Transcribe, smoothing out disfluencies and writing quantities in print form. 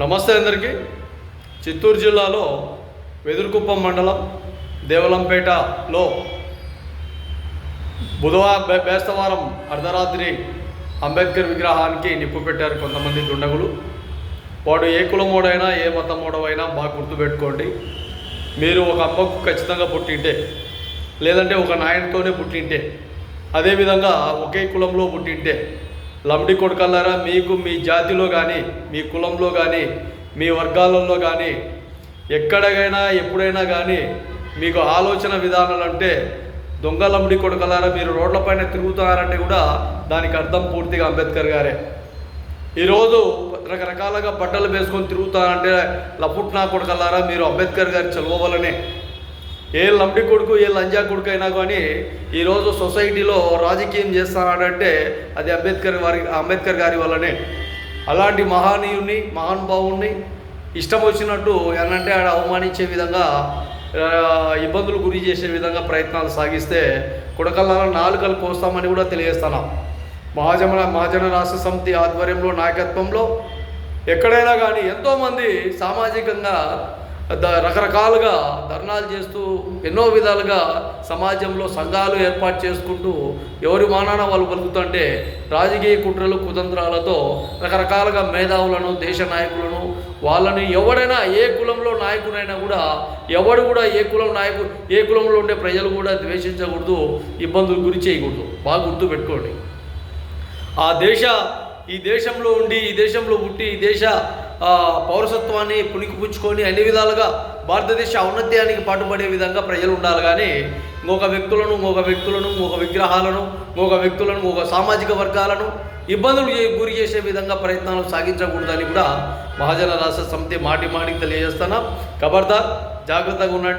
నమస్తే అందరికీ. చిత్తూరు జిల్లాలో వెదురుకుప్పం మండలం దేవలంపేటలో బేస్తవారం అర్ధరాత్రి అంబేద్కర్ విగ్రహానికి నిప్పు పెట్టారు కొంతమంది దుండగులు. వాడు ఏ కులమోడైనా ఏ మతమోడవైనా బాగా గుర్తుపెట్టుకోండి. మీరు ఒక అమ్మకు ఖచ్చితంగా పుట్టింటే, లేదంటే ఒక నాయనతోనే పుట్టింటే, అదేవిధంగా ఒకే కులంలో పుట్టింటే, లంబడి కొడుకల్లారా, మీకు మీ జాతిలో కానీ మీ కులంలో కానీ మీ వర్గాలలో కానీ ఎక్కడికైనా ఎప్పుడైనా కానీ మీకు ఆలోచన విధానాలు అంటే దొంగ లంబడి కొడుకల్లారా మీరు రోడ్లపైన తిరుగుతున్నారంటే కూడా దానికి అర్థం పూర్తిగా అంబేద్కర్ గారే. ఈరోజు రకరకాలుగా బట్టలు వేసుకొని తిరుగుతారంటే లపుట్నా కొడుకల్లారా మీరు అంబేద్కర్ గారి చదవవలనే. ఏ లంబడి కొడుకు ఏ లంజా కొడుకు అయినా కానీ ఈరోజు సొసైటీలో రాజకీయం చేస్తానంటే అది అంబేద్కర్ గారి వల్లనే. అలాంటి మహానీయుని మహానుభావుని ఇష్టం వచ్చినట్టు ఏనంటే ఆడ అవమానించే విధంగా ఇబ్బందులు గురి చేసే విధంగా ప్రయత్నాలు సాగిస్తే కొడకల్లాల నాలుకలు కోస్తామని కూడా తెలియజేస్తున్నాం. మహాజన రాష్ట్ర సమితి ఆధ్వర్యంలో నాయకత్వంలో ఎక్కడైనా కానీ ఎంతోమంది సామాజికంగా రకరకాలుగా ధర్నాలు చేస్తూ ఎన్నో విధాలుగా సమాజంలో సంఘాలు ఏర్పాటు చేసుకుంటూ ఎవరి మానాన వాళ్ళు బతుకుతుంటే రాజకీయ కుట్రలు కుతంత్రాలతో రకరకాలుగా మేధావులను దేశ నాయకులను వాళ్ళని ఎవడైనా ఏ కులంలో నాయకుడైనా కూడా ఎవడు కూడా ఏ కులంలో ఉండే ప్రజలు కూడా ద్వేషించకూడదు, ఇబ్బందులు గురి చేయకూడదు. బాగా గుర్తుపెట్టుకోండి. ఈ దేశంలో ఉండి ఈ దేశంలో పుట్టి ఈ దేశ పౌరసత్వాన్ని పుణికిపుచ్చుకొని అన్ని విధాలుగా భారతదేశ ఔన్నత్యానికి పాటుపడే విధంగా ప్రజలు ఉండాలి. కానీ ఇంకొక వ్యక్తులను విగ్రహాలను ఒక సామాజిక వర్గాలను ఇబ్బందులు గురి చేసే విధంగా ప్రయత్నాలు సాగించకూడదని కూడా మహాజన రాష్ట్ర సమితి మాటికి తెలియజేస్తున్నాం. ఖబర్దార్, జాగ్రత్తగా ఉండండి.